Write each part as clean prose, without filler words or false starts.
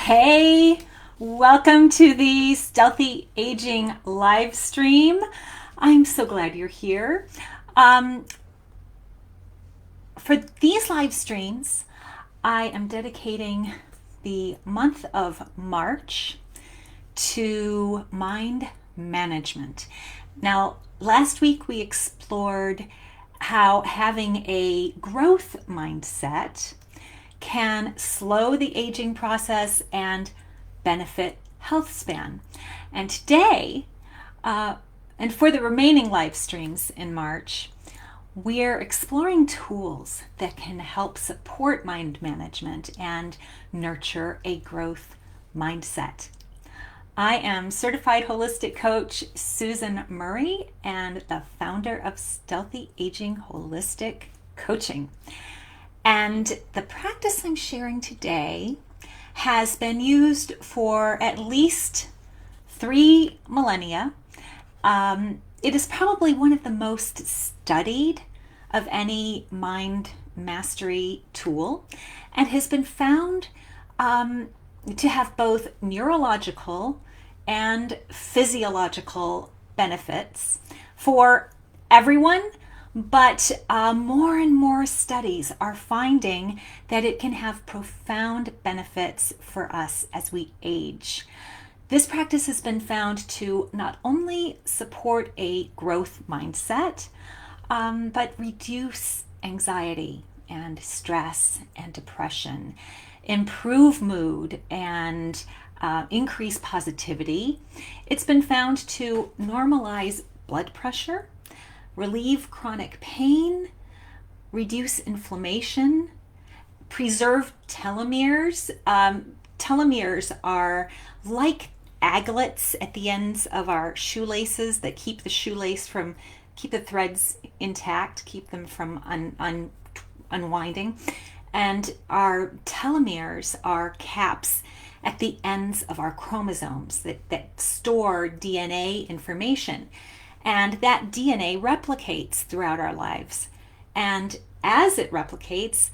Hey, welcome to the Stealthy Aging live stream. I'm so glad you're here. For these live streams, I am dedicating the month of March to mind management. Now, last week we explored how having a growth mindset can slow the aging process and benefit health span. And today, and for the remaining live streams in March, we're exploring tools that can help support mind management and nurture a growth mindset. I am certified holistic coach Susan Murray and the founder of Stealthy Aging Holistic Coaching. And the practice I'm sharing today has been used for at least 3 millennia. It is probably one of the most studied of any mind mastery tool and has been found to have both neurological and physiological benefits for everyone. But more and more studies are finding that it can have profound benefits for us as we age. This practice has been found to not only support a growth mindset, but reduce anxiety and stress and depression, improve mood, and increase positivity. It's been found to normalize blood pressure, relieve chronic pain, reduce inflammation, preserve telomeres. Telomeres are like aglets at the ends of our shoelaces that keep the threads intact, keep them from unwinding. And our telomeres are caps at the ends of our chromosomes that store DNA information. And that DNA replicates throughout our lives. And as it replicates,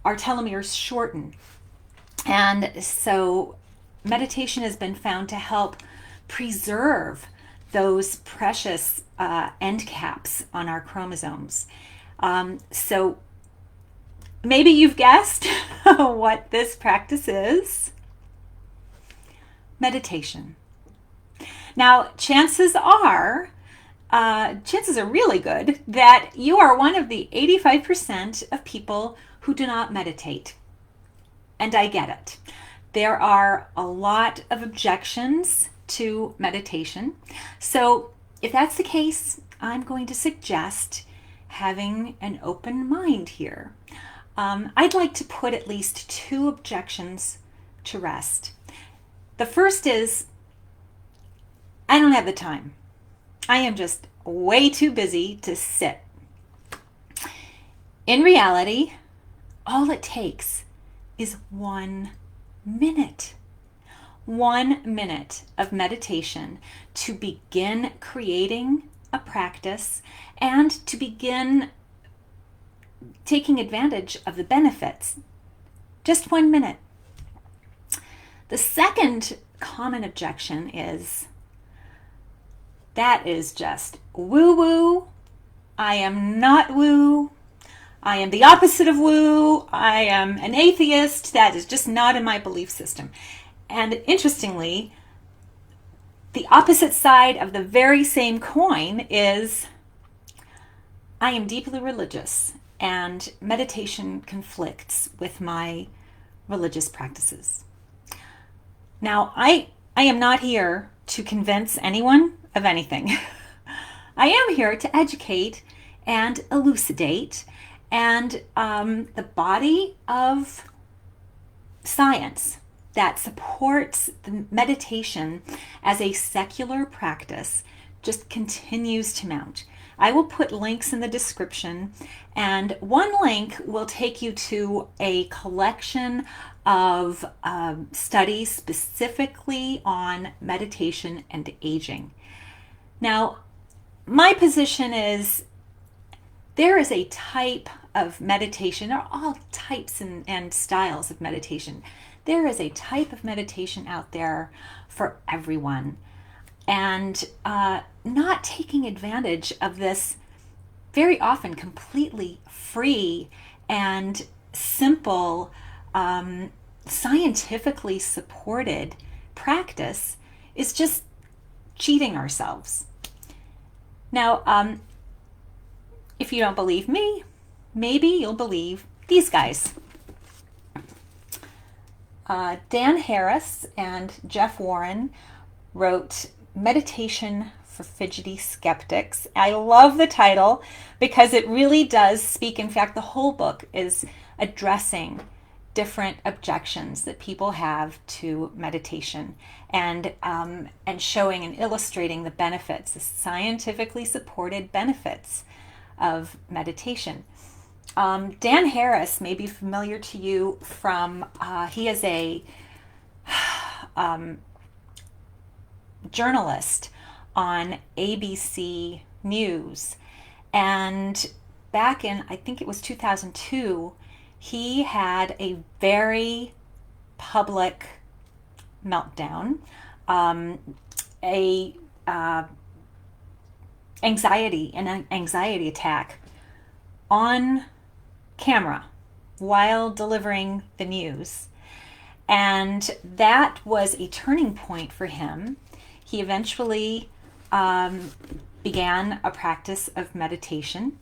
our telomeres shorten. And so meditation has been found to help preserve those precious end caps on our chromosomes. So maybe you've guessed what this practice is. Meditation. Now, chances are really good that you are one of the 85% of people who do not meditate. And I get it. There are a lot of objections to meditation. So if that's the case, I'm going to suggest having an open mind here. I'd like to put at least 2 objections to rest. The first is, I don't have the time. I am just way too busy to sit. In reality, all it takes is 1 minute. 1 minute of meditation to begin creating a practice and to begin taking advantage of the benefits. Just 1 minute. The second common objection is, that is just woo-woo. I am not woo. I am the opposite of woo. I am an atheist. That is just not in my belief system. And interestingly, the opposite side of the very same coin is, I am deeply religious and meditation conflicts with my religious practices. Now, I am not here to convince anyone of anything. I am here to educate and elucidate, and the body of science that supports the meditation as a secular practice just continues to mount. I will put links in the description, and one link will take you to a collection of studies specifically on meditation and aging. Now, my position is there is a type of meditation. There are all types and styles of meditation. There is a type of meditation out there for everyone. And not taking advantage of this very often completely free and simple, scientifically supported practice is just cheating ourselves. Now, if you don't believe me, maybe you'll believe these guys. Dan Harris and Jeff Warren wrote Meditation for Fidgety Skeptics. I love the title because it really does speak. In fact, the whole book is addressing different objections that people have to meditation and showing and illustrating the benefits, the scientifically supported benefits of meditation. Dan Harris may be familiar to you from, he is a journalist on ABC News. And back in, I think it was 2002, he had a very public meltdown, an anxiety attack on camera while delivering the news. And that was a turning point for him. He eventually began a practice of meditation,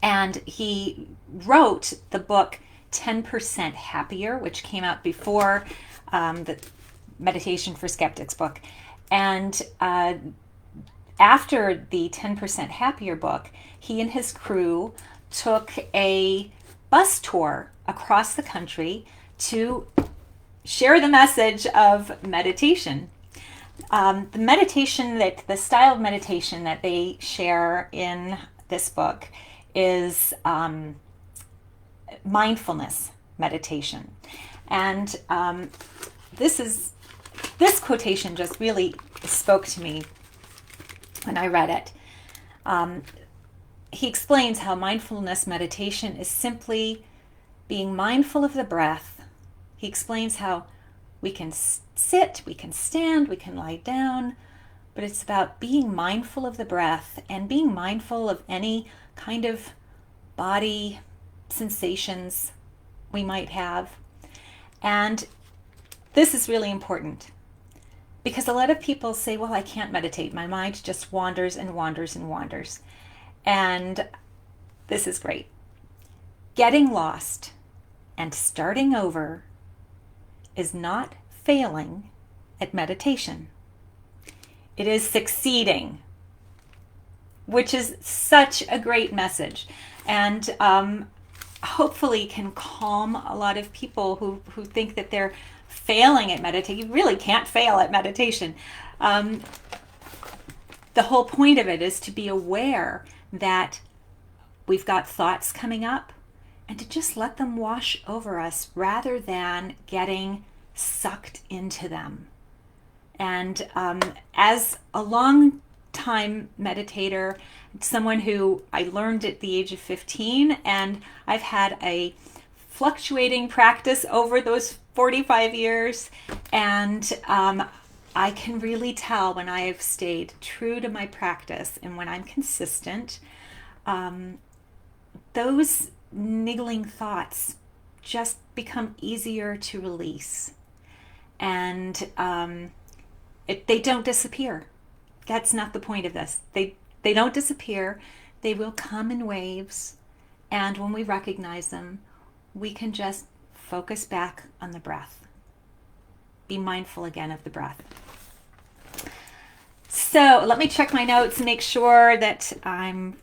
and he wrote the book 10% Happier, which came out before the Meditation for Skeptics book. And after the 10% Happier book, he and his crew took a bus tour across the country to share the message of meditation. The style of meditation that they share in this book is mindfulness meditation. And this quotation just really spoke to me when I read it. He explains how mindfulness meditation is simply being mindful of the breath. He explains how we can sit, we can stand, we can lie down, but it's about being mindful of the breath and being mindful of any kind of body sensations we might have. And this is really important because a lot of people say, well, I can't meditate. My mind just wanders and wanders and wanders. And this is great. Getting lost and starting over is not failing at meditation. It is succeeding, which is such a great message, and hopefully can calm a lot of people who think that they're failing at meditation. You really can't fail at meditation. The whole point of it is to be aware that we've got thoughts coming up and to just let them wash over us rather than getting sucked into them. And as a long time meditator, someone who I learned at the age of 15, and I've had a fluctuating practice over those 45 years, and I can really tell when I have stayed true to my practice and when I'm consistent, those niggling thoughts just become easier to release. And they don't disappear. That's not the point of this. They don't disappear. They will come in waves. And when we recognize them, we can just focus back on the breath. Be mindful again of the breath. So let me check my notes and make sure that I'm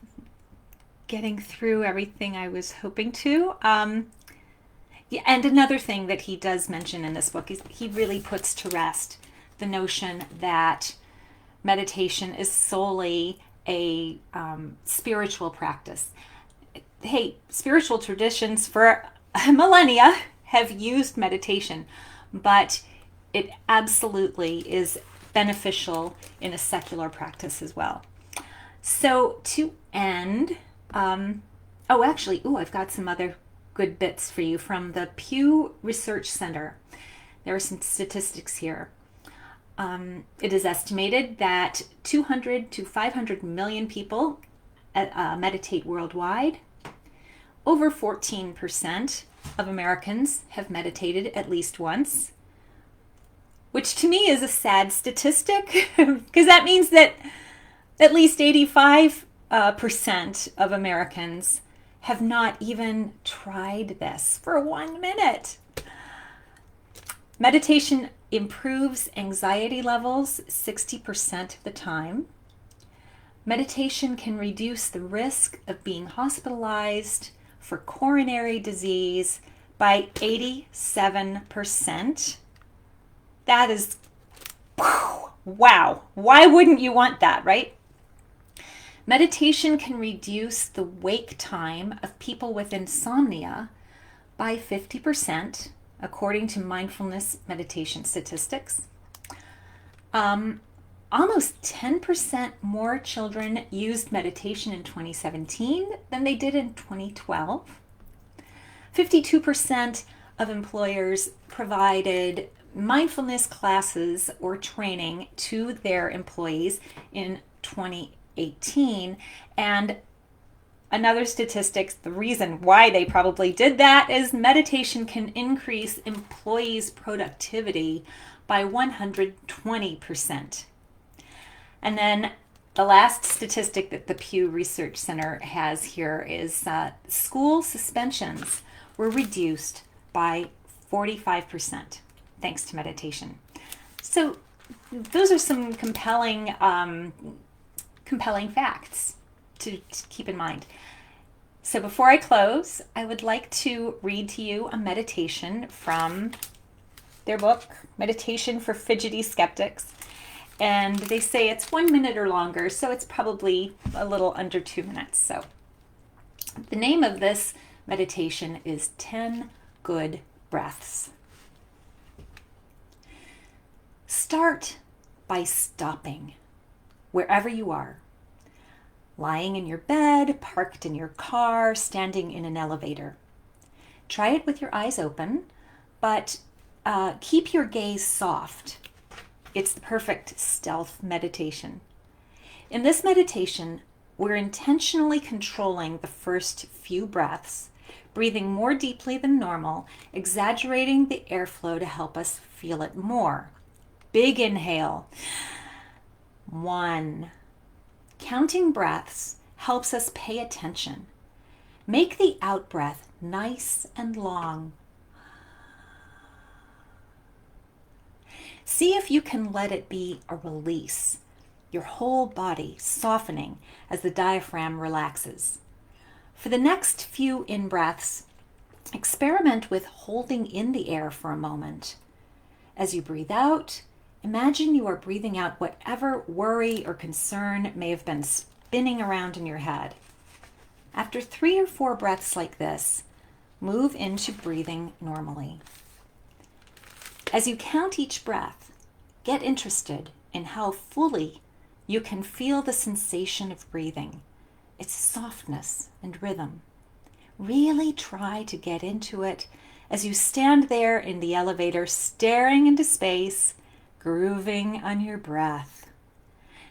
getting through everything I was hoping to. Yeah, and another thing that he does mention in this book is he really puts to rest the notion that meditation is solely a spiritual practice. Hey, spiritual traditions for millennia have used meditation, but it absolutely is beneficial in a secular practice as well. So to end, Oh, actually, I've got some other good bits for you from the Pew Research Center. There are some statistics here. It is estimated that 200 to 500 million people meditate worldwide. Over 14% of Americans have meditated at least once, which to me is a sad statistic because that means that at least 85% of Americans have not even tried this for 1 minute. Meditation improves anxiety levels 60% of the time. Meditation can reduce the risk of being hospitalized for coronary disease by 87%. That is, wow. Why wouldn't you want that, right? Meditation can reduce the wake time of people with insomnia by 50%, according to Mindfulness Meditation statistics. Almost 10% more children used meditation in 2017 than they did in 2012. 52% of employers provided mindfulness classes or training to their employees in 2018. And another statistics, the reason why they probably did that is meditation can increase employees' productivity by 120%. And then the last statistic that the Pew Research Center has here is school suspensions were reduced by 45% thanks to meditation. So those are some compelling facts to keep in mind. So before I close, I would like to read to you a meditation from their book, Meditation for Fidgety Skeptics. And they say it's 1 minute or longer, so it's probably a little under 2 minutes. So the name of this meditation is 10 Good Breaths. Start by stopping wherever you are. Lying in your bed, parked in your car, standing in an elevator. Try it with your eyes open, but keep your gaze soft. It's the perfect stealth meditation. In this meditation, we're intentionally controlling the first few breaths, breathing more deeply than normal, exaggerating the airflow to help us feel it more. Big inhale. 1. Counting breaths helps us pay attention. Make the out breath nice and long. See if you can let it be a release, your whole body softening as the diaphragm relaxes. For the next few in-breaths, experiment with holding in the air for a moment. As you breathe out, imagine you are breathing out whatever worry or concern may have been spinning around in your head. After 3 or 4 breaths like this, move into breathing normally. As you count each breath, get interested in how fully you can feel the sensation of breathing, its softness and rhythm. Really try to get into it as you stand there in the elevator, staring into space, grooving on your breath.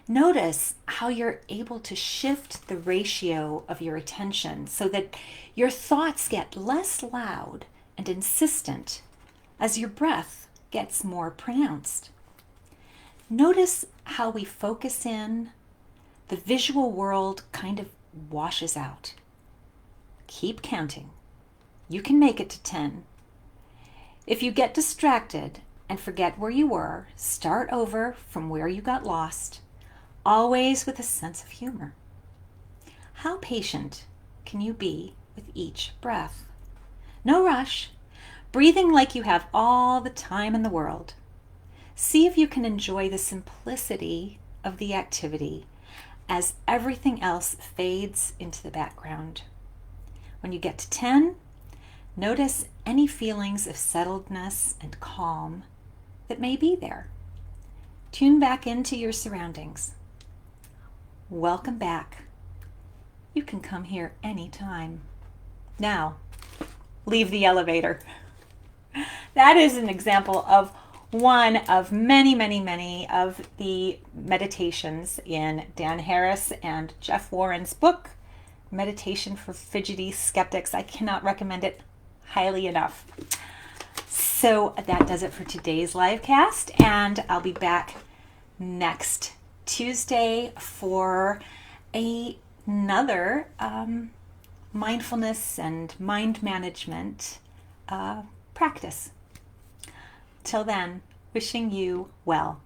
Notice how you're able to shift the ratio of your attention so that your thoughts get less loud and insistent as your breath gets more pronounced. Notice how we focus in, the visual world kind of washes out. Keep counting. You can make it to 10. If you get distracted and forget where you were, start over from where you got lost, always with a sense of humor. How patient can you be with each breath? No rush. Breathing like you have all the time in the world. See if you can enjoy the simplicity of the activity as everything else fades into the background. When you get to 10, notice any feelings of settledness and calm that may be there. Tune back into your surroundings. Welcome back. You can come here anytime. Now, leave the elevator. That is an example of one of many, many, many of the meditations in Dan Harris and Jeff Warren's book, Meditation for Fidgety Skeptics. I cannot recommend it highly enough. So that does it for today's live cast, and I'll be back next Tuesday for another mindfulness and mind management practice. Till then, wishing you well.